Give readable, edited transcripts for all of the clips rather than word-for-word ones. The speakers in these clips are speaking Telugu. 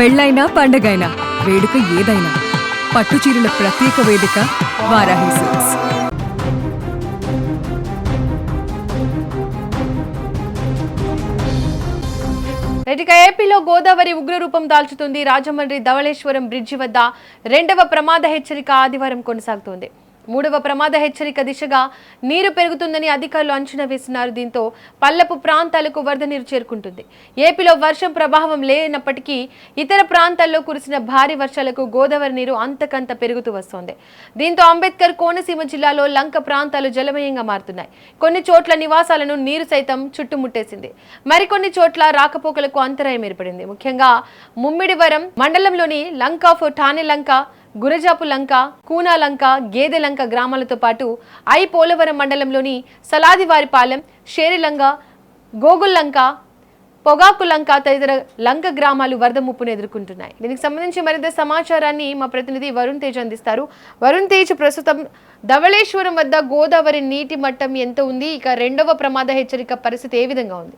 పెళ్ళైనా పండగైనా వేడుక ఏదైనా పట్టుచీరల ప్రత్యేక వేదిక వారాహి సిల్క్స్. ఇక ఏపీలో గోదావరి ఉగ్రరూపం దాల్చుతుంది. రాజమండ్రి ధవళేశ్వరం బ్రిడ్జి వద్ద రెండవ ప్రమాద హెచ్చరిక ఆదివారం కొనసాగుతోంది. మూడవ ప్రమాద హెచ్చరిక దిశగా నీరు పెరుగుతుందని అధికారులు అంచనా వేస్తున్నారు. దీంతో పల్లపు ప్రాంతాలకు వరద నీరు చేరుకుంటుంది. ఏపీలో వర్షం ప్రభావం లేనప్పటికీ ఇతర ప్రాంతాల్లో కురిసిన భారీ వర్షాలకు గోదావరి నీరు అంతకంత పెరుగుతూ వస్తోంది. దీంతో అంబేద్కర్ కోనసీమ జిల్లాలో లంక ప్రాంతాలు జలమయంగా మారుతున్నాయి. కొన్ని చోట్ల నివాసాలను నీరు సైతం చుట్టుముట్టేసింది. మరికొన్ని చోట్ల రాకపోకలకు అంతరాయం ఏర్పడింది. ముఖ్యంగా ముమ్మిడివరం మండలంలోని లంక ఆఫ్ ఠానే లంక, గురజాపు లంక, కూనా లంక, గేదె లంక గ్రామాలతో పాటు పోలవరం మండలంలోని సలాదివారిపాలెం, షేరిలంక, గోగుల్లంక, పొగాకు లంక తదితర లంక గ్రామాలు వరద ముప్పును ఎదుర్కొంటున్నాయి. దీనికి సంబంధించి మరింత సమాచారాన్ని మా ప్రతినిధి వరుణ్ తేజ్ అందిస్తారు. వరుణ్ తేజ్, ప్రస్తుతం ధవళేశ్వరం వద్ద గోదావరి నీటి మట్టం ఎంత ఉంది? ఇక రెండవ ప్రమాద హెచ్చరిక పరిస్థితి ఏ విధంగా ఉంది?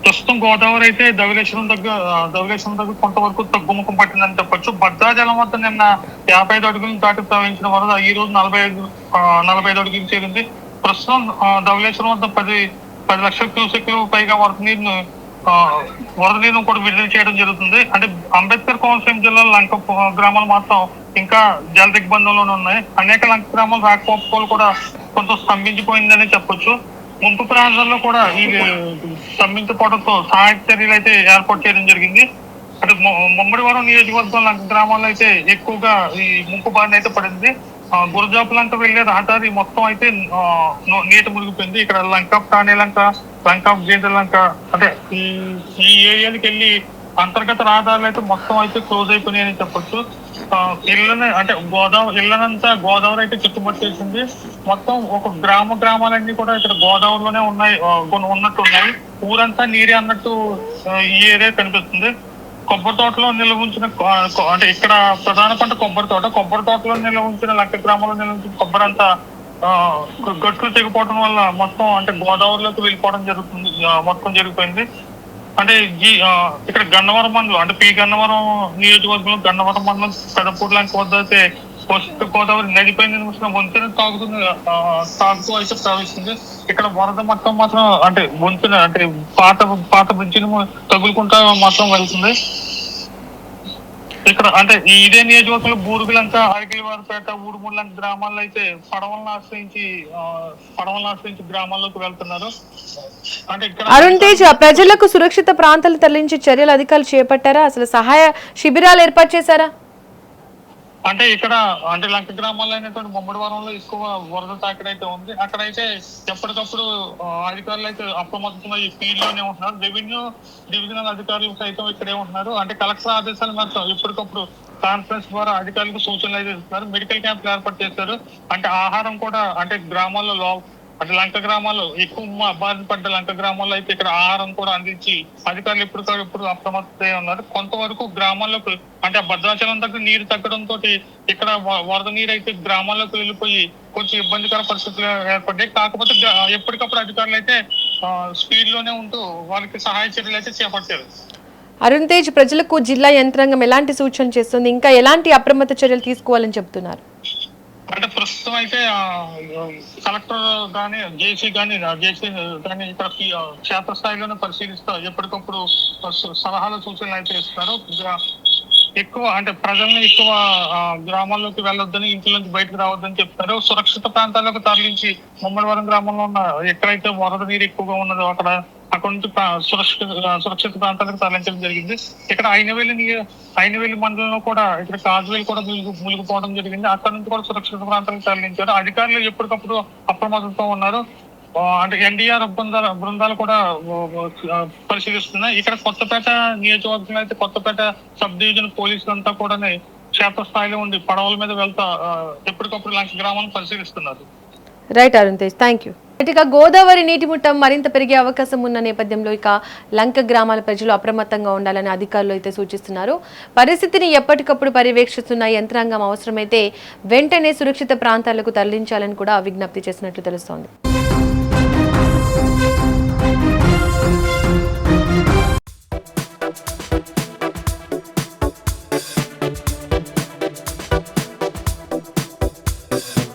ప్రస్తుతం గోదావరి అయితే ధవళేశ్వరం దగ్గర కొంతవరకు తగ్గుముఖం పట్టిందని చెప్పొచ్చు. భద్రాచలం వద్ద నిన్న 55 అడుగులు దాటి ప్రవహించిన వరద ఈ రోజు 45 అడుగులు చేరింది. ప్రస్తుతం ధవళేశ్వరం వద్ద 10 లక్షల క్యూసెక్లు పైగా వరద నీరును కూడా విడుదల చేయడం జరుగుతుంది. అంటే అంబేద్కర్ కోనసీమ జిల్లా లంక గ్రామాలు మాత్రం ఇంకా జల దిగ్బంధంలోనే ఉన్నాయి. అనేక లంక గ్రామాలు రాకపోకలు కూడా కొంత స్తంభించిపోయిందని చెప్పొచ్చు. ముంపు ప్రాంతాల్లో కూడా ఈ స్తంభించిపోవడంతో సహాయక చర్యలు అయితే ఏర్పాటు చేయడం జరిగింది. అంటే ముమ్మడివరం నియోజకవర్గం లంక గ్రామాల్లో అయితే ఎక్కువగా ఈ ముంపు బారిన అయితే పడింది. గురజాపు లంక వెళ్లే రహదారి మొత్తం అయితే నీట మునిగిపోయింది. ఇక్కడ లంక ఆఫ్ ఠానే లంక, లంక ఆఫ్ గేదె లంక, అంటే ఈ ఏరియాలకు వెళ్ళి అంతర్గత రహదారులు అయితే మొత్తం అయితే క్లోజ్ అయిపోయినాయని చెప్పొచ్చు. ఇళ్ళనంతా గోదావరి అయితే చుట్టుముట్టేసింది. మొత్తం ఒక గ్రామాలన్నీ కూడా ఇక్కడ గోదావరిలోనే ఉన్నట్టున్నాయి. ఊరంతా నీరే అన్నట్టు ఈ ఏరియా కనిపిస్తుంది. కొబ్బరి తోటలో నిల్వ ఉంచిన, అంటే ఇక్కడ ప్రధాన పంట కొబ్బరి తోటలో నిల్వ ఉంచిన లంక గ్రామంలో నిల్వ ఉంచిన కొబ్బరి అంతా గట్లు తెగిపోవడం వల్ల మొత్తం అంటే గోదావరిలోకి వెళ్ళిపోవడం మొత్తం జరిగిపోయింది. అంటే ఇక్కడ గన్నవరం మండలం, అంటే గన్నవరం నియోజకవర్గంలో గన్నవరం మండలం పెదపూడి లంక వద్ద అయితే గోదావరి నదిపై నిర్మిస్తున్న వంతెన తాగుతూ అయితే ప్రవహిస్తుంది. ఇక్కడ వరద మొత్తం మాత్రం అంటే వంతెన అంటే పాత బ్రిడ్జిని తగులుకుంటా మాత్రం వెళ్తుంది. ఇక్కడ అంటే ఇదే నియోజకవర్గంలో బూరుగులంక, అరగిలివారిపేట, ఊడుమూడులంక గ్రామాల్లో అయితే పడవలను ఆశ్రయించి గ్రామాల్లోకి వెళ్తున్నారు. అంటే అరుణ్ తేజ్, ప్రజలకు సురక్షిత ప్రాంతాలు తరలించే చర్యలు అధికారులు చేపట్టారా? అసలు సహాయ శిబిరాలు ఏర్పాటు చేశారా? అంటే ఇక్కడ అంటే లంక గ్రామాల్లో అయినటువంటి ముమ్మడివరంలో ఎక్కువ వరద తాకిడి అయితే ఉంది. అక్కడైతే ఎప్పటికప్పుడు అధికారులు అయితే అప్రమత్తంగా ఈ ఫీల్డ్ లోనే ఉంటున్నారు. రెవెన్యూ డివిజనల్ అధికారులు సైతం ఇక్కడే ఉంటున్నారు. అంటే కలెక్టర్ ఆదేశాల మేరకు ఎప్పటికప్పుడు కాన్ఫరెన్స్ ద్వారా అధికారులకు సూచనలు అయితే ఇస్తున్నారు. మెడికల్ క్యాంపులు ఏర్పాటు చేశారు. అంటే ఆహారం కూడా అంటే గ్రామాల్లో అంటే లంక గ్రామాల్లో ఎక్కువ బారిన పడ్డ లంక గ్రామాల్లో అయితే ఇక్కడ ఆహారం కూడా అందించి అధికారులు ఎప్పుడు అప్రమత్తమై ఉన్నారు. కొంతవరకు గ్రామాల్లోకి అంటే భద్రాచలం దగ్గర నీరు తగ్గడంతో ఇక్కడ వరద నీరు అయితే గ్రామాల్లోకి వెళ్ళిపోయి కొంచెం ఇబ్బందికర పరిస్థితులు ఏర్పడ్డాయి. కాకపోతే ఎప్పటికప్పుడు అధికారులు అయితే స్పీడ్ లోనే ఉంటూ వాళ్ళకి సహాయ చర్యలు అయితే చేపట్టారు. అరుణ్ తేజ్, ప్రజలకు జిల్లా యంత్రాంగం ఎలాంటి సూచనలు చేస్తుంది? ఇంకా ఎలాంటి అప్రమత్త చర్యలు తీసుకోవాలని చెప్తున్నారు? అంటే ప్రస్తుతం అయితే కలెక్టర్ కానీ జేసీ కానీ ఇక్కడ క్షేత్రస్థాయిలోనే పరిశీలిస్తూ ఎప్పటికప్పుడు సలహాలు సూచనలు అయితే ఇస్తారు. ఎక్కువ అంటే ప్రజల్ని ఎక్కువ గ్రామాల్లోకి వెళ్ళొద్దని, ఇంట్లో నుంచి బయటకు రావద్దని చెప్తారు. సురక్షిత ప్రాంతాల్లోకి తరలించి ముమ్మడివరం గ్రామంలో ఉన్న ఎక్కడైతే వరద నీరు ఎక్కువగా ఉన్నదో అక్కడ నుంచి సురక్షిత ప్రాంతాలకు తరలించడం జరిగింది. ఇక్కడ అయినవేలి మండలంలో కూడా ఇక్కడ కాజువేలు కూడా మునిగిపోవడం జరిగింది. అక్కడ నుంచి కూడా సురక్షిత ప్రాంతాలకు తరలించారు. అధికారులు ఎప్పటికప్పుడు అప్రమత్తంతో ఉన్నారు. అంటే ఎన్డీఆర్ బృందాలు కూడా పరిశీలిస్తున్నాయి. ఇక్కడ కొత్తపేట నియోజకవర్గంలో అయితే కొత్తపేట సబ్ డివిజన్ పోలీసులంతా కూడా క్షేత్రస్థాయిలో ఉండి పడవల మీద వెళ్తా ఎప్పటికప్పుడు లంక గ్రామాలను పరిశీలిస్తున్నారు. Right Arun Tej, thank you. ఇక గోదావరి నీటి ముట్టం మరింత పెరిగే అవకాశం ఉన్న నేపథ్యంలో ఇక లంక గ్రామాల ప్రజలు అప్రమత్తంగా ఉండాలని అధికారులు అయితే సూచిస్తున్నారు. పరిస్థితిని ఎప్పటికప్పుడు పర్యవేక్షిస్తున్న యంత్రాంగం అవసరమైతే వెంటనే సురక్షిత ప్రాంతాలకు తరలించాలని కూడా విజ్ఞప్తి చేసినట్లు తెలుస్తోంది. ధన్యవాదాలు.